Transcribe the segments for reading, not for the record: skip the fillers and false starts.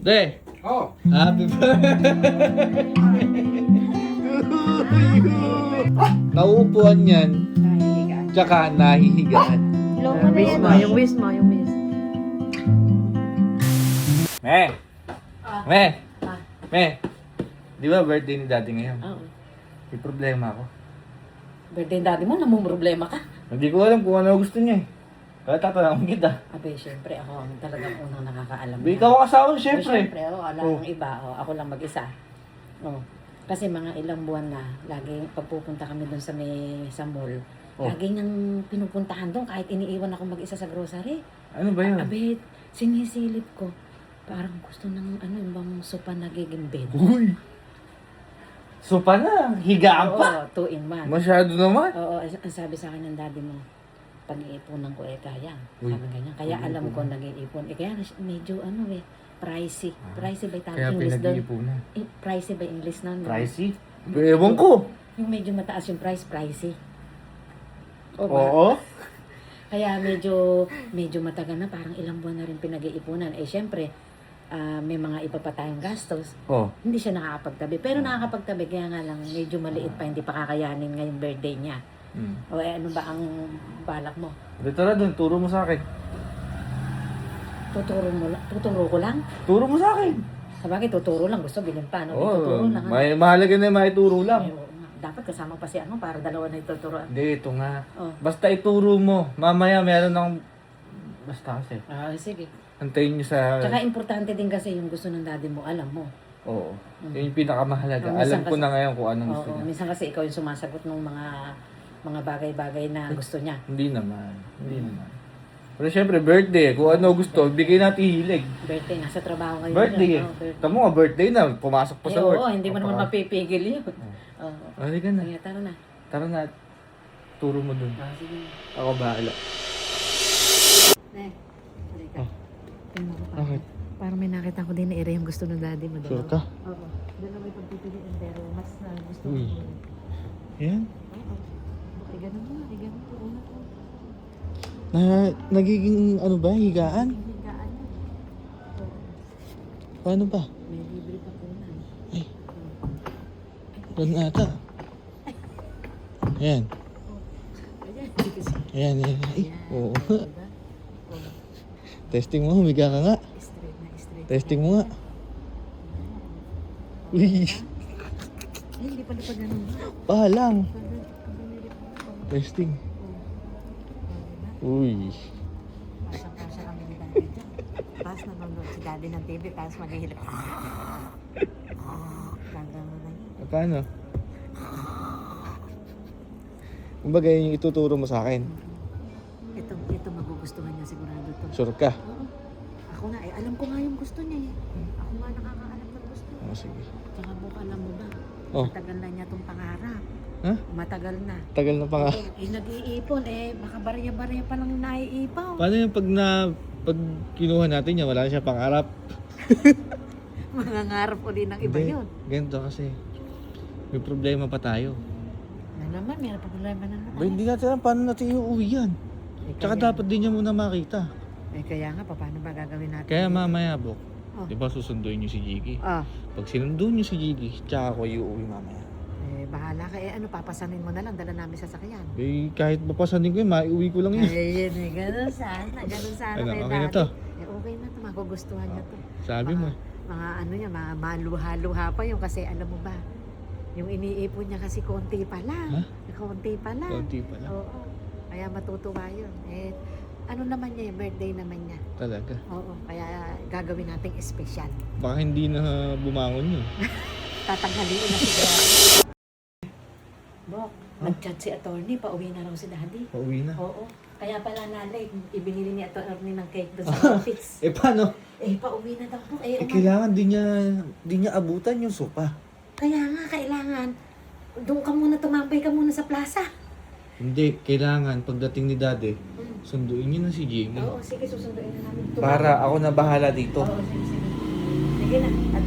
De! Oh. Happy birthday! Nauupuan yan, tsaka nahihigaan. Wish mo, yung wish mo, yung wish. Me! Me! Ah. Me! Di ba birthday ni daddy ngayon? Oo. May problema ako. Birthday daddy mo, namang problema ka. Hindi ko alam kung ano gusto niya eh. Kaya tatanungin kita. Abe, syempre ako ang talagang unang nakakaalam. Di ikaw ang asawa, syempre. Syempre, wala Oh. ang iba. Ako lang mag-isa. Kasi mga ilang buwan na, lagi pagpupunta kami doon sa mall, lagi nang pinupuntahan doon kahit iniiwan ako mag-isa sa grocery. Ano ba yun? Abe, sinisilip ko. Parang gusto ng yung bang sopa nagiging bed. Uy! So pa na, higaan pa. Oo, 2 in 1. Masyado naman. Oo, ang sabi sa akin ng daddy mo, pag-iipunan ko kaya. Uy. Sabi ganyan. Kaya alam ko nag-iipon. Kaya medyo pricey. Pricey ba yung tawag Kaya English doon? pinag-iipunan. Pricey ba English noon? Pricey? Ewan ko. Yung medyo mataas yung price, pricey. O ba? Oo. Kaya medyo matagal na, parang ilang buwan na rin pinag-iipunan. Eh syempre, may mga iba pa tayong gastos. Oh. Hindi siya nakakapagtabi. Pero nakakapagtabi, kaya nga lang medyo maliit pa, hindi pa kakayanin ngayong birthday niya. O ano ba ang balak mo? Tara dun, turo mo sa akin. Tuturo ko lang? Turo mo sa akin. Sabagay, tuturo lang. Gusto bilhin pa, no? Oo, Tuturo lang. mahalaga na may turo lang. Oo nga. Dapat kasama pa si para dalawa na ituturoan. Hindi, ito nga. Oh. Basta ituro mo. Mamaya meron ng... Basta kasi. Sige. Antayin nyo sa... Tsaka importante din kasi yung gusto ng daddy mo, alam mo. Oo. Yun yung pinakamahalaga. Oh, minsan Alam ko kasi- na ngayon kung anong gusto Oo, niya. minsan kasi ikaw yung sumasagot ng mga bagay-bagay na gusto niya. Hindi naman. Hindi naman. Pero syempre, birthday. Kung ano gusto, bigay natin hilig. Birthday, nasa trabaho ngayon. Birthday eh. Oo, birthday. Tamo nga, birthday na. Pumasok pa sa work. Oo, hindi mo naman mapipigil yun. Oo. Halika na. Kaya tara na. Tara na. Turo mo dun. Sige. Ako bahala. Halika. Oh. Tingnan ko pa. Okay. Parang may nakita ko din na area yung gusto ng daddy mo. Sure ka? Oo. Dalawa yung pagpipiliin pero mas na gusto Uy. mo. Yan. Oo. Ay, ganun mo. Ay, ganun mo. Una ko. Nagiging ano ba, higaan? Higaan na. Oo. Paano ba? May libre pa po na. Ay. Doon ata. Ayan. Ayan. Ayan, ayan. Ay, oo. Diba? Testing mo, humiga ka nga. Straight na straight. Testing mo nga. Uy, Ay, hindi pala pa ganun. palang. Testing. Uy. Pasang-pasang kami ni daddy dyan. Tapos nanonood si daddy ng TV, tapos maghihilip. Gagano na yun. Paano? Kumbaga yun yung ituturo mo sa akin. Ito magugustuhan niya sigurado to. Sure ka? Oo. Ako nga, alam ko nga yung gusto niya eh. Ako nga nakakaalam ng gusto niya. Oh, sige. Tsaka mo, alam mo ba? Oh. Matagal na niya itong pangarap. Ha? Matagal na. Tagal na pa nga. Nag-iipon baka barya-barya pa lang naiipaw. Paano yung pag kinuha natin yan, wala na siya pangarap? Mangangarap uli ng iba yun. Ganito kasi. May problema pa tayo. Na naman, may problema na naman. Ba, hindi natin alam paano natin iuwi yan. Tsaka dapat din niya muna makita. Kaya nga, paano ba gagawin natin? Kaya mamaya, Bok. Oh. Di ba susunduin niyo si Jiggy? Ah, Pag sinunduin niyo si Jiggy, tsaka ako iuwi mamaya. bahala ka. Papasanin mo na lang, dala namin sa sakyan. Kahit mapasanin ko yun, maiuwi ko lang yun. Ayun ganun sana. Ganun sana Ano, kay okay na daddy. to? Okay na to, magugustuhan niya to. Sabi mo. Mga ano niya, mga maluha-luha pa yung kasi alam mo ba, yung iniipon niya kasi konti pa lang. Ha? Konti pa lang. Konti pa lang. Oo. Kaya matutuwa yun. Ano naman niya, birthday naman niya. Talaga. Oo. Kaya gagawin nating espesyal. Baka hindi na bumangon yun. Tatanghaliin na siguro. Bok, nag-chat si attorney, pauwi na raw si daddy. Pauwi na. Oo. Kaya pala nalate, ibinili ni attorney ng cake doon sa office. Paano? Pauwi na daw po. Kailangan di niya abutan yung sopa. Kaya nga, kailangan. Doon ka muna, tumambay ka muna sa plaza. Hindi, kailangan pagdating ni Daddy, sunduin niyo na si Jimmy. Oo, sige, susunduin na namin. Para ako na bahala dito. Oo, sige, sige. Sige na. At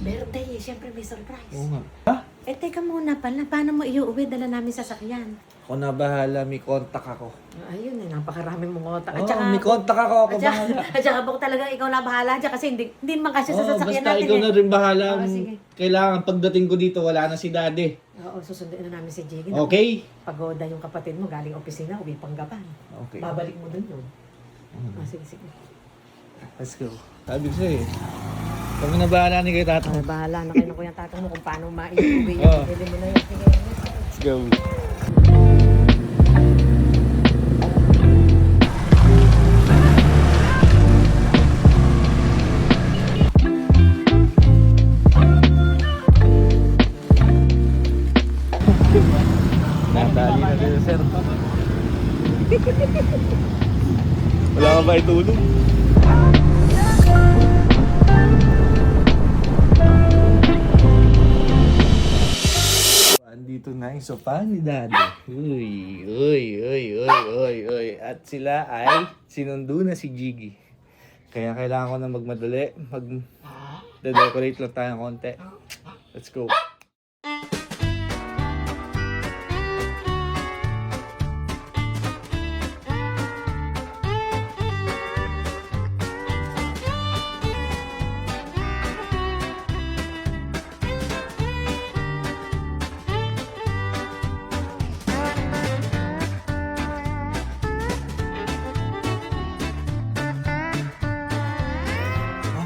birthday, siyempre may surprise. Oo nga. Ha? Eh, teka muna pala. Paano mo iuwi? Dala namin sasakyan. Ako na bahala, may contact ako. Ayun eh, napakarami mong otak. At Oo, saka, may contact ako bahala. at saka baka talaga ikaw na bahala dyan kasi hindi naman kasi sa Oo, sasakyan basta natin ikaw eh. na rin bahala. Oo, sige. Kailangan pagdating ko dito, wala na si daddy. Oo, susundin na namin si Jiggy. Okay? Pagoda yung kapatid mo, galing opisina, uwi Panggapan. Okay. Babalik mo dun yun. Sige, sige. Let's go. Sabi ko sa'yo eh. Kami na bahala ni kay tatang. Ay, bahala na kayo na kuya tatang mo kung paano maiuwi yun. Oo. Bili mo na yun. Sige. Let's go. Natali na din sir. Wala ka ba itulong? Andito na yung sopa ni Daddy. Uy, uy, uy, uy, uy, uy. At sila ay sinundo na si Jiggy. Kaya kailangan ko na magmadali. Mag-decorate lang tayo ng konti. Let's go.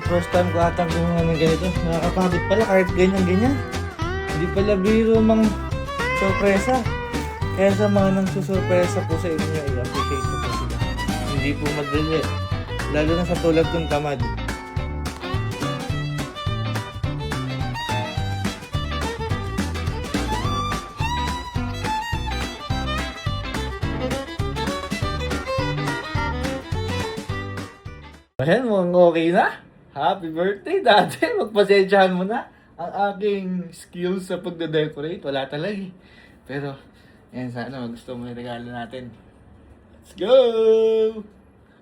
First time ko atang gumawa ng ganito. Nakakapagod pala kahit ganyan-ganyan. Hindi pala biro mang sorpresa. Kaya sa mga nang susurpresa po sa inyo, i-appreciate ko po sila. Hindi po madali. Lalo na sa tulad kong tamad. Ayan, mukhang okay na. Happy birthday, dati. Magpasensyahan mo na. Ang aking skills sa pagde-decorate, wala talaga eh. Pero, yan, sana gusto mo yung regalo natin. Let's go!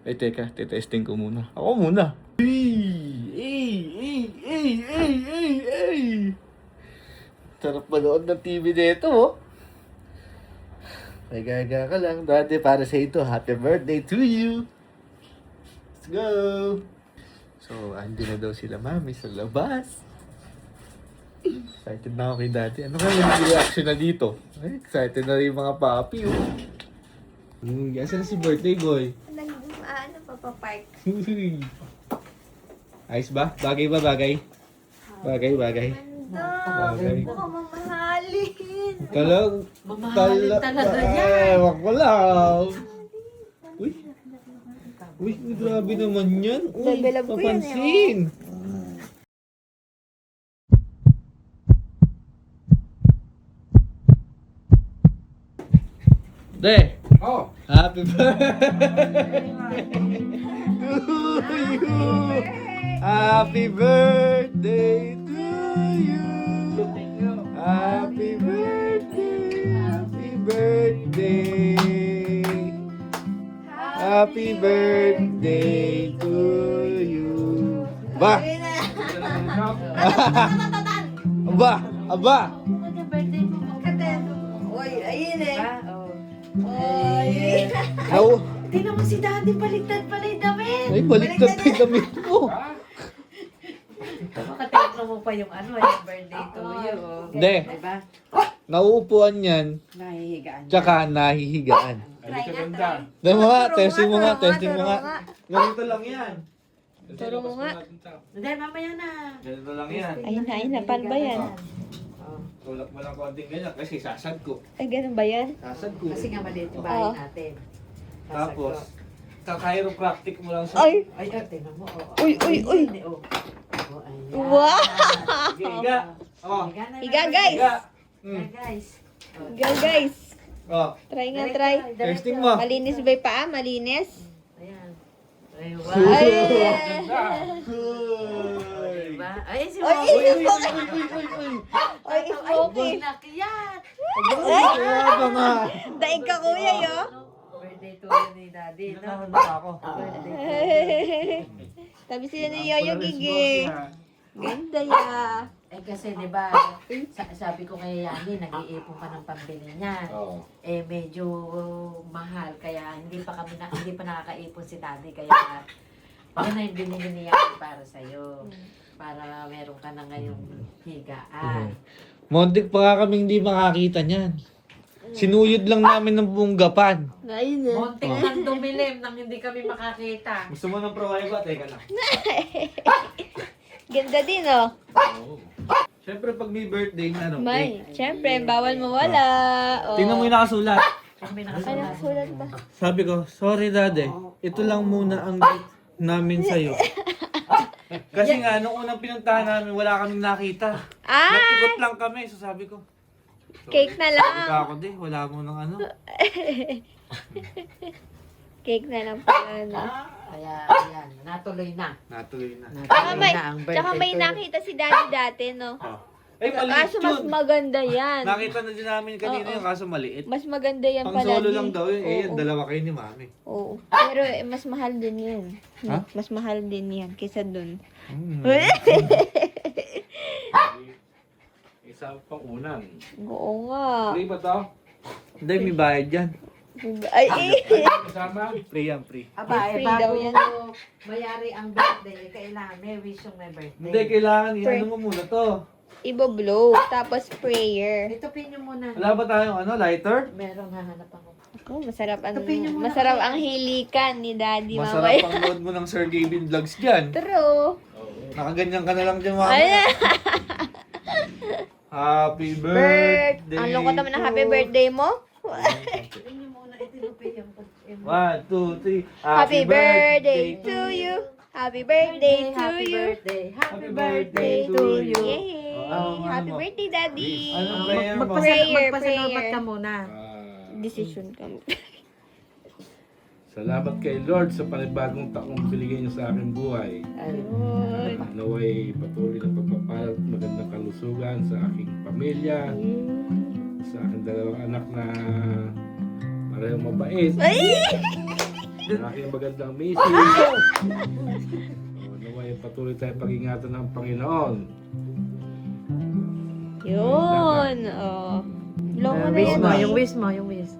Ay, teka, titesting ko muna. Ako muna. Ay! Sarap manood ng TV dito, oh. Ay, gaga ka lang. Dati, para sa ito, happy birthday to you! Let's go! So, andi na daw sila mami sa labas. Excited na ako kay Daddy. Ano kaya yung reaction na dito? Ay, excited na rin yung mga papi, oh. Asa na si birthday boy? Ano, papapark. Ayos ba? Bagay ba bagay? Bagay. Ganda. Baka mamahalin. Mamahalin talaga yan. Wag ko lang. Uy, grabe naman yan. Uy, Love ko yan, papansin. De! Oh, Happy birthday to you! Happy birthday to you! Happy birthday! Happy birthday! Happy birthday to you! Ba! Aba! Uy, ayun eh. Uy. Au! Tingnan mo si Daddy, baliktad pala yung damit. Ay, baliktad pa yung damit mo! Makatingnan mo pa yung ano, yung birthday to you. Oh. De. Diba? Nauupuan yan, Nahihigaan. tsaka nahihigaan. ay ka ganda. Dahil mo nga, Turo testing mo nga, turo testing mo turo nga. Ganito lang yan. Turo mo nga. Hindi, mamaya na. Ganito lang yan. Ayun na. Paano ba yan? Oh. Tulak mo lang konting ganyan kasi sasad ko. Ay, ganun ba yan? Sasad ko. Kasi nga maliit yung bahay Oo. natin. Tapos, ka-chiropractic mo lang sa... Ay! Ay, tingnan mo. Oh. Uy! Oh. Oh, ayan. Wow! Sige, higa. Oh, Higa na Higa, lang. guys! higa. Higa, guys. Oh. Go, guys! Oh, Try nga, Diretso, try. diretso. testing mo. Malinis ba yung paa? Malinis? Ayan. Ay, wow. Ay! Uy. Diba? Ay, si Ay, Moki. Uy. Ay, smoky! Nakiyan. Ay! Kaya ba nga? Daig ka, kuya, yo! Birthday to you ni Daddy. No? Nakakalma ako. Birthday to you. Tabi sila ni Yoyo Gigi. Ganda ya. Eh kasi 'di ba, sabi ko kay Yani, nag-iipon pa ng pambili niya. Oo. Eh medyo mahal kaya hindi pa nakakaipon si Daddy kaya yan ay binili niya para sa iyo. Para meron ka na ngayong higaan. Montik pa nga kaming hindi makakita niyan. Sinuyod lang namin ng buong gapan. Ngayon na. Monting lang dumilim nang hindi kami makakita. Gusto mo ng provide ba? Teka lang. Ganda din, oh. Oo. Siyempre pag may birthday na, no? May, syempre, bawal mawala. Oh. Tingnan mo yung nakasulat. Kami Ay, nakasulat. nakasulat ba? Sabi ko, sorry daddy, ito lang muna ang gift namin sa'yo. Kasi nga, nung unang pinuntahan namin, wala kaming nakita. Ah, Nag-ikot lang kami, so sabi ko, cake na sabi lang. ka ako din, wala mo ng ano. Cake na lang pala, no? Kaya ayan, natuloy na. Natuloy na. Tsaka Natuloy may, na ang birthday tsaka may ko. nakita si Daddy dati, no? Oh. Ay, maliit Kaso mas yun. maganda yan. Nakita na din namin kanina Oo. yung kaso maliit. Mas maganda yan Pang pala. solo lang daw yun. Eh, yan, Oo. dalawa kayo ni mami. Oo. Pero mas mahal din yan. Ha? Mas mahal din yan kaysa dun. Isa pang unan. Oo nga. Free ba to? Hindi, may bayad yan. Ay, eh. Kasama? Free yan, free. Aba, eh, Free daw bago yan. mayari ang birthday, kailangan may wish yung may birthday. Hindi, kailangan i-ano mo muna to. Ibo-blow. Tapos prayer. Ito pinyo muna. Wala ba tayong ano, lighter? Merong hahanap ako. Oh, masarap ang Tapin niyo muna masarap kayo. ang hilikan ni Daddy Masarap mamaya. ang load mo ng Sir Gavin Vlogs dyan. True. Nakaganyan ka na lang dyan, mama. Ay, Happy Bert. birthday. Ang lungkot naman ng happy birthday mo. Pinyo muna, itinupin yung 1, 2, 3. Happy birthday to you. Happy birthday to Happy you. birthday. Happy Happy birthday birthday to to you. Yay! Oh, ano Happy mo? birthday, Daddy. Anong prayer mo? Prayer, Magpasalamat prayer. ka muna. Decision ka. Salamat kay Lord sa panibagong taong binigay niyo sa aking buhay. Ayun. Naway patuloy na pagpapalat at magandang kalusugan sa aking pamilya, sa aking dalawang anak na parehong mabait, Ay! sa aking magandang misis. Naway patuloy tayong pag-ingatan ng Panginoon. Yun. Oh. Long mo na Wish yan. mo, eh. yung wish mo, yung wish.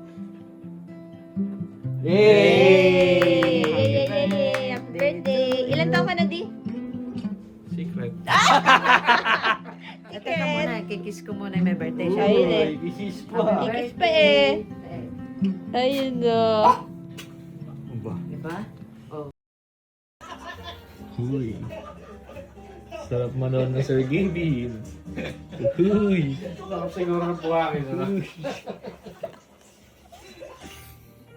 Yay! Yay! Yay, yay, yay, yay. Happy birthday. Ilan taon ka na, Di? Secret. Ito ka muna, kikis ko muna yung may birthday siya. Ayun eh. Uy, isis Happy pa. Kikis pa birthday. Ayun na. Aba. Diba? Uy. Sarap manood na Sir Gavin. Uy. Siguro na po akin.